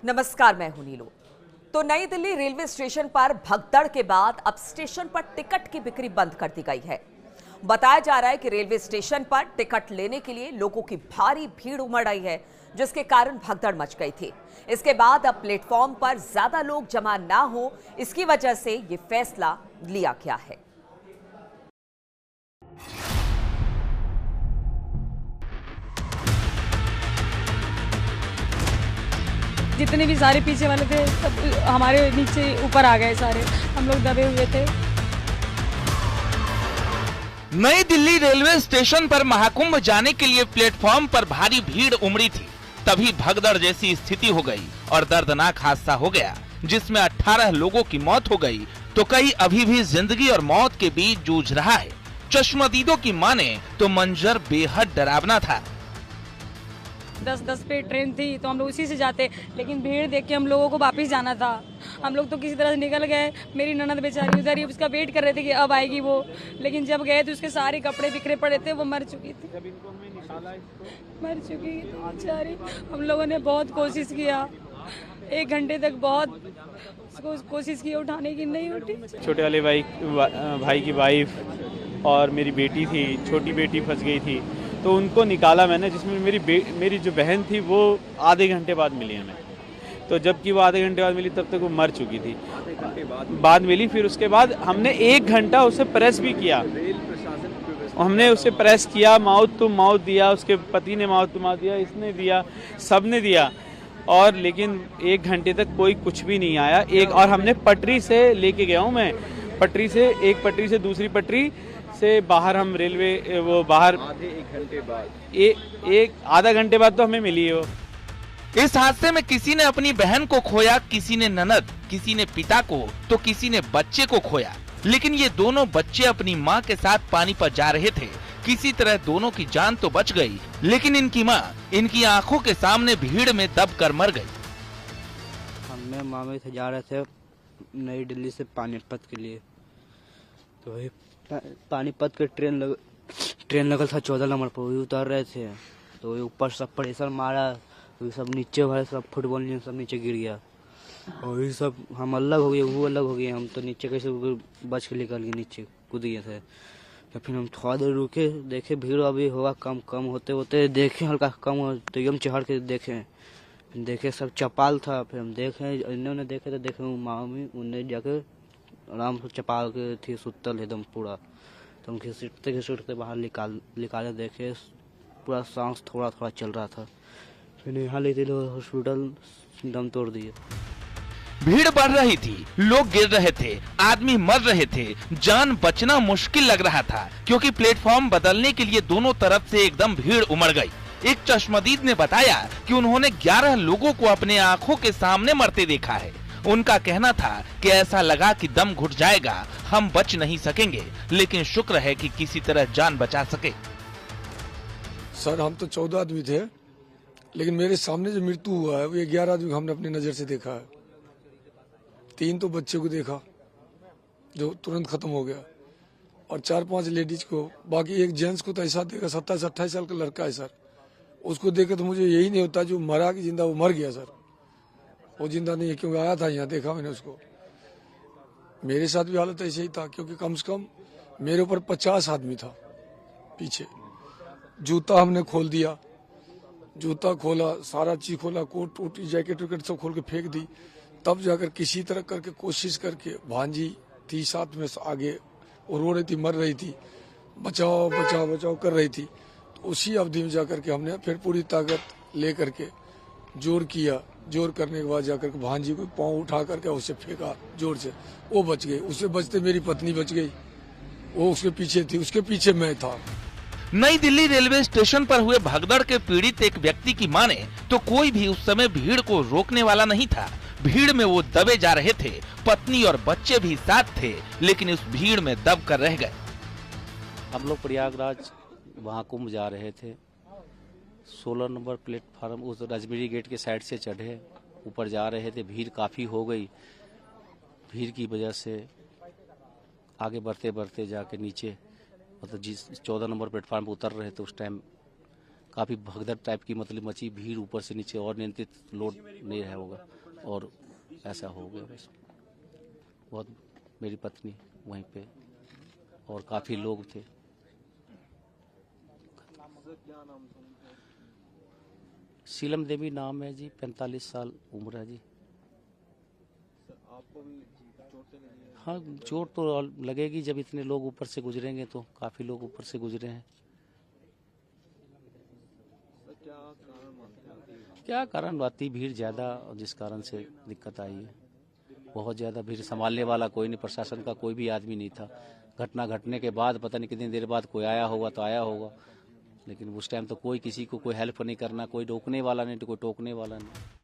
नमस्कार, मैं हूं नीलू। तो नई दिल्ली रेलवे स्टेशन पर भगदड़ के बाद अब स्टेशन पर टिकट की बिक्री बंद कर दी गई है। बताया जा रहा है कि रेलवे स्टेशन पर टिकट लेने के लिए लोगों की भारी भीड़ उमड़ आई है, जिसके कारण भगदड़ मच गई थी। इसके बाद अब प्लेटफॉर्म पर ज्यादा लोग जमा ना हो, इसकी वजह से ये फैसला लिया गया है। जितने भी सारे पीछे वाले थे सब हमारे नीचे ऊपर आ गए, सारे हम लोग दबे हुए थे। नई दिल्ली रेलवे स्टेशन पर महाकुंभ जाने के लिए प्लेटफॉर्म पर भारी भीड़ उमड़ी थी। तभी भगदड़ जैसी स्थिति हो गई और दर्दनाक हादसा हो गया, जिसमें 18 लोगों की मौत हो गई तो कई अभी भी जिंदगी और मौत के बीच जूझ रहा है। चश्मदीदों की माने तो मंजर बेहद डरावना था। 10 पे ट्रेन थी तो हम लोग उसी से जाते, लेकिन भीड़ देख के हम लोगों को वापस जाना था। हम लोग तो किसी तरह से निकल गए। मेरी ननद बेचारी उधर ही उसका वेट कर रहे थे कि अब आएगी वो, लेकिन जब गए तो उसके सारे कपड़े बिखरे पड़े थे, वो मर चुकी थी। मर चुकी थी बेचारी। हम लोगों ने बहुत कोशिश किया, 1 घंटे तक बहुत कोशिश की उठाने की, नहीं उठी। छोटे वाले भाई की वाइफ और मेरी बेटी थी, छोटी बेटी फंस गई थी, तो उनको निकाला मैंने, जिसमें मेरी जो बहन थी वो आधे घंटे बाद मिली हमें। तो जबकि वो आधे घंटे बाद मिली तब तक वो मर चुकी थी। आधे घंटे बाद मिली। फिर उसके बाद हमने 1 घंटा उसे प्रेस भी किया। हमने उसे प्रेस किया, माउथ टू माउथ दिया, उसके पति ने माउथ टू माउथ दिया, इसने दिया, सबने दिया, और लेकिन 1 घंटे तक कोई कुछ भी नहीं आया। और हमने पटरी से लेके गया हूँ मैं, एक पटरी से दूसरी पटरी से बाहर, हम रेलवे वो बाहर आधे 1 घंटे बाद आधा घंटे बाद तो हमें मिली हो। इस हादसे में किसी ने अपनी बहन को खोया, किसी ने ननद, किसी ने पिता को, तो किसी ने बच्चे को खोया। लेकिन ये दोनों बच्चे अपनी माँ के साथ पानी पर जा रहे थे। किसी तरह दोनों की जान तो बच गई, लेकिन इनकी माँ इनकी आंखों के सामने भीड़ में दब कर मर गई। हमने मामे से जा रहे थे नई दिल्ली से पानीपत के लिए, तो वही पानीपत के ट्रेन लगल था 14 नंबर पर, वही उतर रहे थे, तो वही ऊपर सब प्रेशर मारा, वही सब नीचे वाले सब फुटबॉल सब नीचे गिर गया, और वही सब हम अलग हो गए, वो अलग हो गए। हम तो नीचे कैसे बच के निकल गए, नीचे कूद गए थे। तो फिर हम थोड़ा देर रुके, देखे भीड़ अभी होगा कम होते होते देखे हल्का कम हो, तो एकदम चढ़ के देखे सब चपाल था। फिर हम देखे, इन्होंने देखे तो देखे मामी उन्हें जाके आराम से चपाल के थी सुतल एकदम पूरा। तो हम घिसटते बाहर निकाले, देखे पूरा सांस थोड़ा थोड़ा चल रहा था। फिर यहाँ ले दिए हॉस्पिटल, दम तोड़ दिए। भीड़ बढ़ रही थी, लोग गिर रहे थे, आदमी मर रहे थे, जान बचना मुश्किल लग रहा था, क्योंकि प्लेटफॉर्म बदलने के लिए दोनों तरफ से एकदम भीड़ उमड़ गई। एक चश्मदीद ने बताया कि उन्होंने 11 लोगों को अपने आंखों के सामने मरते देखा है। उनका कहना था कि ऐसा लगा कि दम घुट जाएगा, हम बच नहीं सकेंगे, लेकिन शुक्र है कि किसी तरह जान बचा सके। सर, हम तो 14 आदमी थे, लेकिन मेरे सामने जो मृत्यु हुआ है वो 11 आदमी हमने अपनी नजर से देखा है। 3 तो बच्चे को देखा जो तुरंत खत्म हो गया, और 4-5 लेडीज को, बाकी एक जेंट्स को तो ऐसा देखा, 27-28 साल का लड़का है सर। उसको देखे तो मुझे यही नहीं होता जो मरा कि जिंदा, वो मर गया सर, वो जिंदा नहीं है, क्योंकि आया था यहाँ, देखा मैंने उसको। मेरे साथ भी हालत ऐसे ही था, क्योंकि कम से कम मेरे ऊपर 50 आदमी था पीछे। जूता हमने खोल दिया, जूता खोला, सारा चीज खोला, कोट वोट जैकेट वैकेट सब खोल के फेंक दी। तब जाकर किसी तरह करके कोशिश करके, भांजी थी साथ में आगे, वो रो रही थी, मर रही थी, बचाओ बचाओ बचाओ कर रही थी। तो उसी अवधि में जाकर के हमने फिर पूरी ताकत ले करके जोर किया। जोर करने के बाद जाकर के भांजी को पाँव उठा करके उसे फेंका जोर से, वो बच गई। उससे बचते मेरी पत्नी बच गई, वो उसके पीछे थी, उसके पीछे मैं था। नई दिल्ली रेलवे स्टेशन पर हुए भगदड़ के पीड़ित एक व्यक्ति की माने तो कोई भी उस समय भीड़ को रोकने वाला नहीं था। भीड़ में वो दबे जा रहे थे, पत्नी और बच्चे भी साथ थे, लेकिन उस भीड़ में दब कर रह गए। हम लोग प्रयागराज महाकुंभ जा रहे थे, 16 नंबर प्लेटफार्म उस राजमेरी गेट के साइड से चढ़े, ऊपर जा रहे थे, भीड़ काफी हो गई। भीड़ की वजह से आगे बढ़ते बढ़ते जाके नीचे, मतलब जिस 14 नंबर प्लेटफार्म पर उतर रहे थे उस टाइम काफ़ी भगदड़ टाइप की मतलब मची भीड़, ऊपर से नीचे और नियंत्रित लोड नहीं रहा होगा और ऐसा हो गया बस। बहुत मेरी पत्नी वहीं पे और काफ़ी लोग थे। शीलम देवी नाम है जी, 45 साल उम्र है जी। हाँ, चोट तो लगेगी जब इतने लोग ऊपर से गुजरेंगे, तो काफ़ी लोग ऊपर से गुजरे हैं। क्या कारण आती भीड़ ज़्यादा, जिस कारण से दिक्कत आई है। बहुत ज़्यादा भीड़, संभालने वाला कोई नहीं, प्रशासन का कोई भी आदमी नहीं था। घटना घटने के बाद पता नहीं कितनी देर बाद कोई आया होगा तो आया होगा, लेकिन उस टाइम तो कोई किसी को कोई हेल्प नहीं करना, कोई रोकने वाला नहीं तो कोई टोकने वाला नहीं।